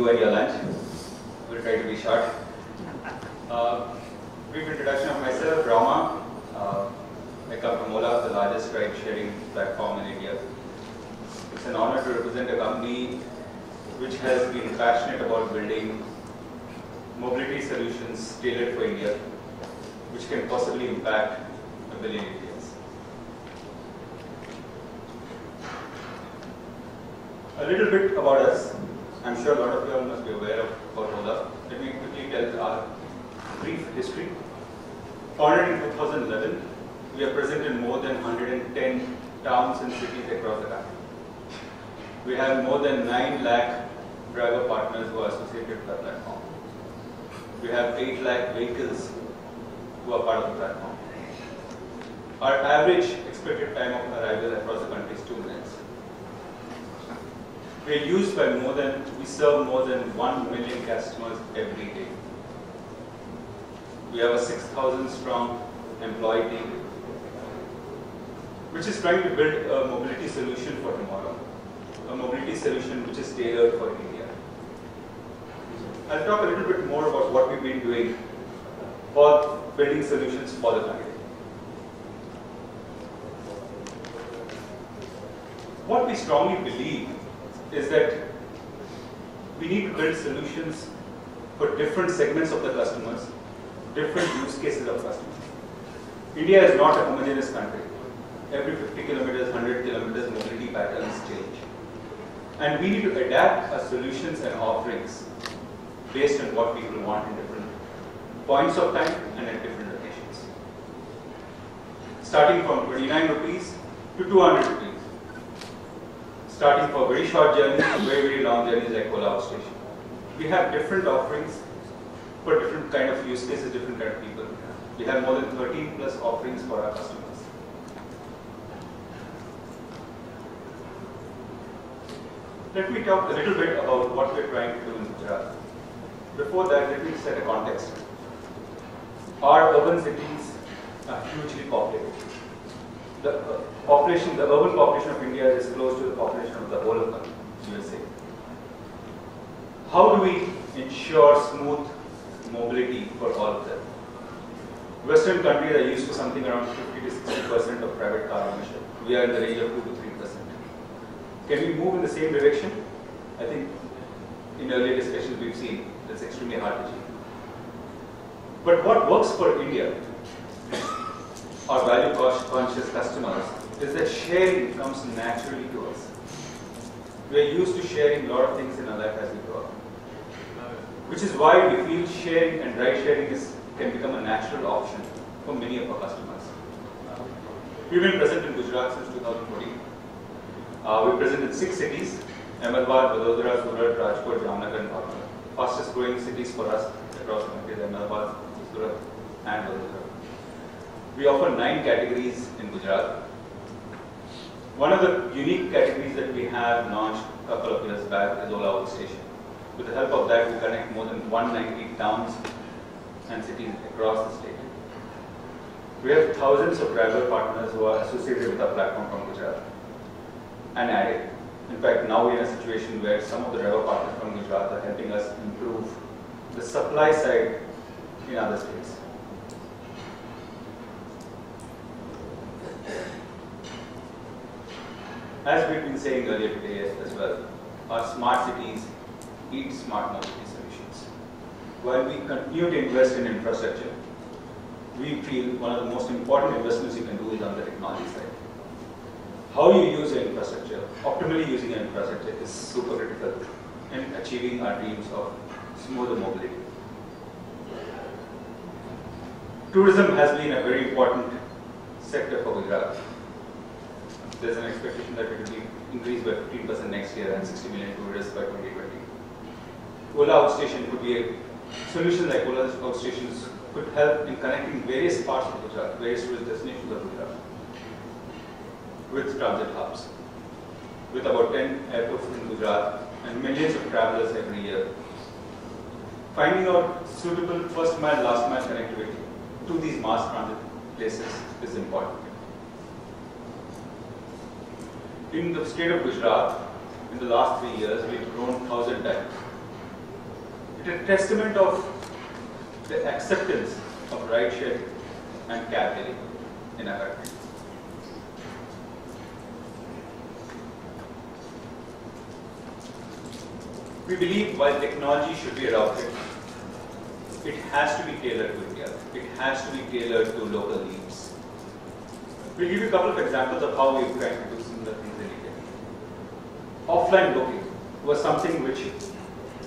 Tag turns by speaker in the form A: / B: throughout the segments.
A: you and your lunch. We'll try to be short. Brief introduction of myself, Rama. I come from Ola, the largest ride-sharing platform in India. It's an honor to represent a company which has been passionate about building mobility solutions tailored for India, which can possibly impact a billion Indians. A little bit about us. I'm sure a lot of you all must be aware of Ola. Let me quickly tell our brief history. Founded in 2011, we are present in more than 110 towns and cities across the country. We have more than 9 lakh driver partners who are associated with our platform. We have 8 lakh vehicles who are part of the platform. Our average expected time of arrival across the country is 2 minutes. We are used by we serve more than 1 million customers every day. We have a 6,000 strong employee team, which is trying to build a mobility solution for tomorrow, a mobility solution which is tailored for India. I'll talk a little bit more about what we've been doing for building solutions for the country. What we strongly believe is that we need to build solutions for different segments of the customers, different use cases of customers. India is not a homogeneous country. Every 50 kilometers, 100 kilometers, mobility patterns change. And we need to adapt our solutions and offerings based on what people want in different points of time and at different locations. Starting from 29 rupees to 200 rupees. Starting for very short journeys to very, very long journeys like Ola outstation. We have different offerings for different kind of use cases, different kind of people. We have more than 13 plus offerings for our customers. Let me talk a little bit about what we're trying to do in Gujarat. Before that, let me set a context. Our urban cities are hugely populated. The urban population of India is close to the population of the whole of the USA. How do we ensure smooth mobility for all of them? Western countries are used to something around 50 to 60% of private car ownership. We are in the range of 2 to 3%. Can we move in the same direction? I think in earlier discussions we've seen that's extremely hard to achieve. But what works for India, our value conscious customers, is that sharing comes naturally to us. We are used to sharing a lot of things in our life as we grow up. Which is why we feel sharing and ride sharing can become a natural option for many of our customers. We've been present in Gujarat since 2014. We're present in 6 cities: Ahmedabad, Vadodara, Surat, Rajkot, Jamnagar, and Bhagar. Fastest growing cities for us across the country: Ahmedabad, Surat, and Vadodara. We offer 9 categories in Gujarat. One of the unique categories that we have launched a couple of years back is Ola Outstation. With the help of that, we connect more than 190 towns and cities across the state. We have thousands of driver partners who are associated with our platform from Gujarat and added. In fact, now we're in a situation where some of the driver partners from Gujarat are helping us improve the supply side in other states. As we've been saying earlier today as well, our smart cities need smart mobility solutions. While we continue to invest in infrastructure, we feel one of the most important investments you can do is on the technology side. How you use your infrastructure, optimally using your infrastructure, is super critical in achieving our dreams of smoother mobility. Tourism has been a very important sector for Gujarat. There's an expectation that it will be increased by 15% next year and 60 million tourists by 2020. Ola Outstation could be a solution like Ola Outstations could help in connecting various parts of Gujarat, various tourist destinations of Gujarat with transit hubs. With about 10 airports in Gujarat and millions of travelers every year. Finding out suitable first mile, last mile connectivity to these mass transit places is important. In the state of Gujarat, in the last 3 years, we've grown 1,000 times. It is a testament of the acceptance of ride-share and cab hailing in our country. We believe while technology should be adopted, it has to be tailored to India. It has to be tailored to local needs. We'll give you a couple of examples of how we've tried to do similar things in India. Offline booking was something which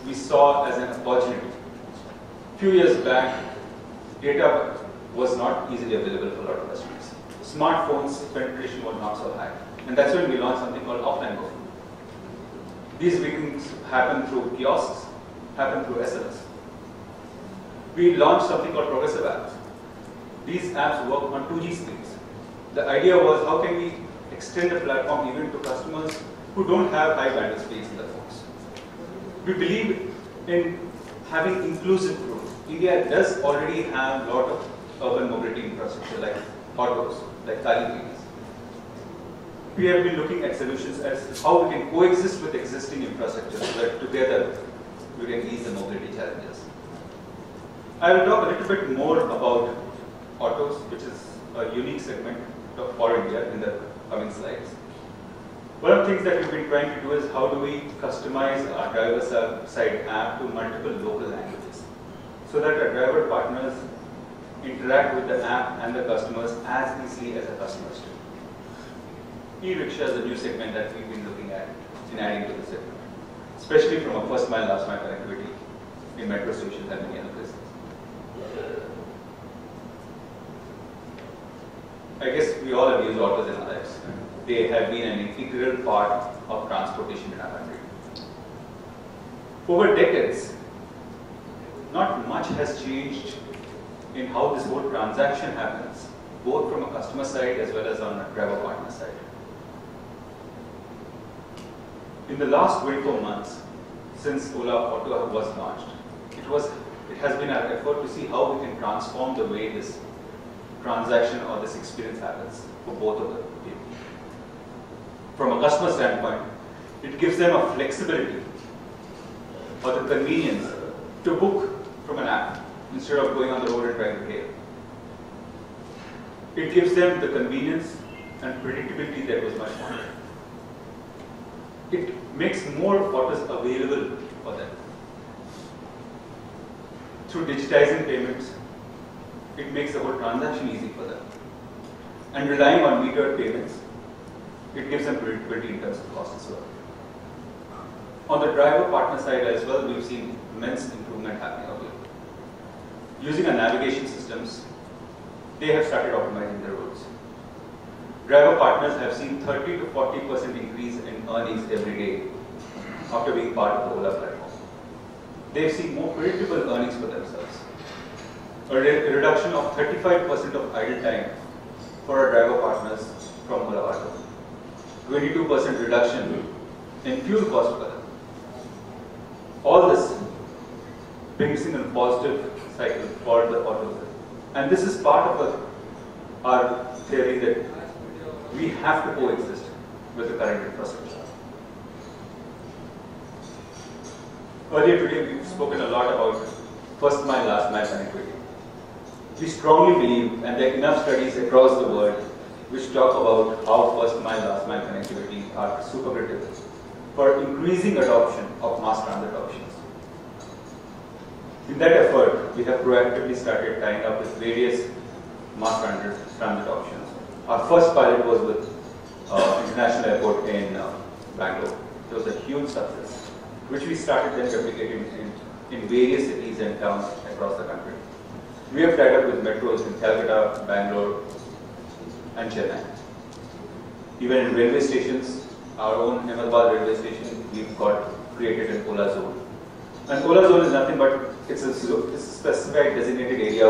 A: we saw as an opportunity. A few years back, data was not easily available for a lot of customers. Smartphones penetration was not so high. And that's when we launched something called offline booking. These bookings happen through kiosks, happen through SMS. We launched something called progressive apps. These apps work on 2G speeds. The idea was how can we extend the platform even to customers who don't have high bandwidth speeds in their phones. We believe in having inclusive growth. India does already have a lot of urban mobility infrastructure like autos, like Kali trains. We have been looking at solutions as how we can coexist with existing infrastructure so that together we can ease the mobility challenges. I will talk a little bit more about autos, which is a unique segment for India in the coming slides. One of the things that we've been trying to do is how do we customize our driver-side app to multiple local languages so that our driver partners interact with the app and the customers as easily as the customers do. E-rickshaw is a new segment that we've been looking at in adding to the segment, especially from a first mile, last mile connectivity in metro stations and many other places. I guess we all have used autos in our lives. They have been an integral part of transportation in our country. Over decades, not much has changed in how this whole transaction happens, both from a customer side as well as on a driver partner side. In the last 24 months, since Ola Auto was launched, it has been our effort to see how we can transform the way this transaction or this experience happens for both of them. From a customer standpoint, it gives them a flexibility or the convenience to book from an app instead of going on the road and trying to hail. It gives them the convenience and predictability that was much more. It makes more autos available for them. Through digitizing payments, it makes the whole transaction easy for them. And relying on metered payments, it gives them predictability in terms of cost as well. On the driver partner side as well, we've seen immense improvement happening over here. Using our navigation systems, they have started optimizing their roads. Driver partners have seen 30 to 40% increase in earnings every day after being part of the Ola platform. They've seen more predictable earnings for themselves. A reduction of 35% of idle time for our driver partners from Ola Auto. 22% reduction in fuel cost for them. All this brings in a positive cycle for the auto. And this is part of our theory that we have to coexist with the current infrastructure. Earlier today, we've spoken a lot about first mile, last mile connectivity. We strongly believe, and there are enough studies across the world which talk about how first mile, last mile connectivity are super critical for increasing adoption of mass transit options. In that effort, we have proactively started tying up with various mass transit options. Our first pilot was with International Airport in Bangalore. It was a huge success, which we started then replicating in various cities and towns across the country. We have tied up with metros in Calcutta, Bangalore, and Chennai. Even in railway stations, our own Ahmedabad railway station, we've got created an Ola Zone. And Ola Zone is nothing but it's a specified designated area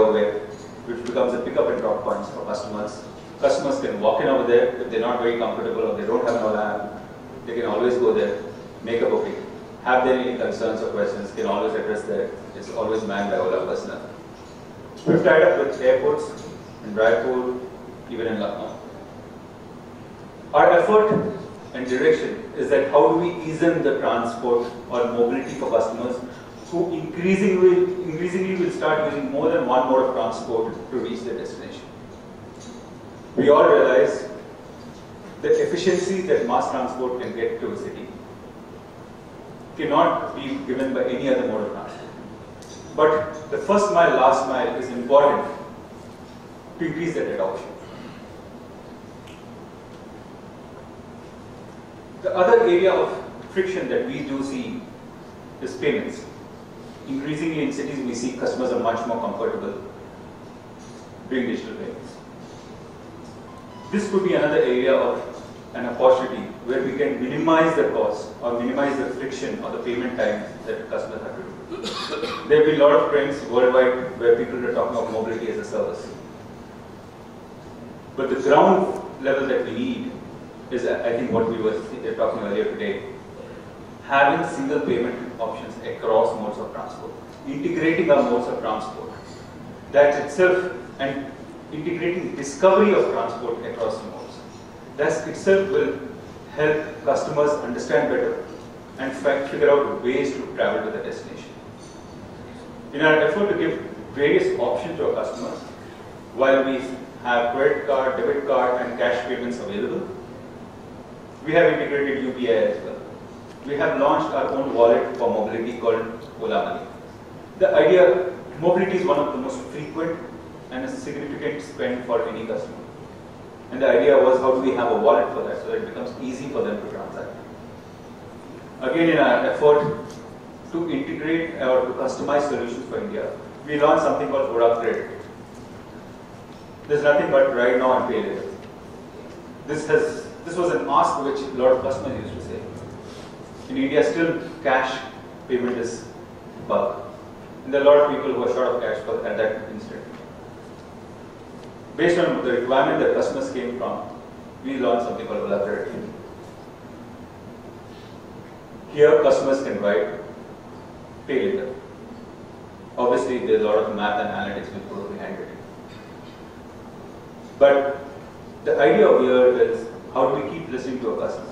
A: which becomes a pickup and drop points for customers. Customers can walk in over there if they're not very comfortable or they don't have an Ola app. They can always go there, make a booking. Have there any concerns or questions, can always address there. It's always manned by Ola personnel. We've tied up with airports in Raipur, even in Lucknow. Our effort and direction is that how do we ease in the transport or mobility for customers who increasingly will start using more than one mode of transport to reach their destination. We all realize the efficiency that mass transport can get to a city cannot be given by any other mode of transport. But the first mile, last mile is important to increase that adoption. The other area of friction that we do see is payments. Increasingly in cities, we see customers are much more comfortable doing digital payments. This could be another area of an opportunity where we can minimize the cost or minimize the friction or the payment time that customers have to do. There will be a lot of trends worldwide where people are talking about mobility as a service. But the ground level that we need is, I think, what we were talking earlier today. Having single payment options across modes of transport, integrating our modes of transport, that itself, and integrating discovery of transport across modes, that itself will help customers understand better and figure out ways to travel to the destination. In our effort to give various options to our customers, while we have credit card, debit card, and cash payments available, we have integrated UPI as well. We have launched our own wallet for mobility called Ola Money. The idea, mobility is one of the most frequent and a significant spend for any customer. And the idea was, how do we have a wallet for that so that it becomes easy for them to transact. Again, in our effort to integrate or to customize solutions for India, we launched something called Ola Credit. There's nothing but ride now and pay later. This was an ask which a lot of customers used to say. In India, still cash payment is bulk. And there are a lot of people who are short of cash at that instant. Based on the requirement that customers came from, we launched something called Ola Credit. Here, customers can ride, pay later. Obviously, there's a lot of math and analytics which go behind it. But the idea of here is, how do we keep listening to our customers?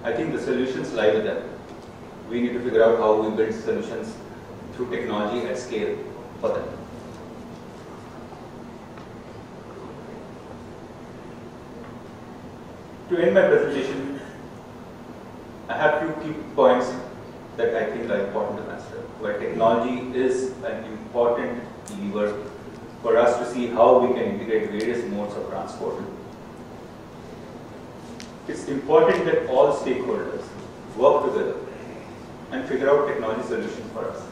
A: I think the solutions lie with them. We need to figure out how we build solutions through technology at scale for them. To end my presentation, I have a few key points that I think are important to consider, where technology is an important lever for us to see how we can integrate various modes of transport. It's important that all stakeholders work together and figure out technology solutions for us.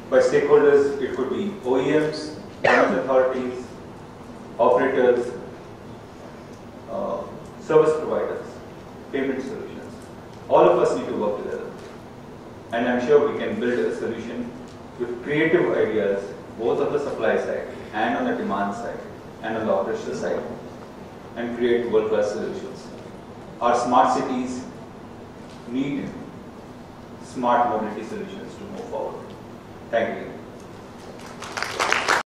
A: By stakeholders, it could be OEMs, government authorities, operators, service providers, payment solutions. All of us need to work together. And I'm sure we can build a solution with creative ideas, both on the supply side and on the demand side and on the operational side, and create world-class solutions. Our smart cities need smart mobility solutions to move forward. Thank you.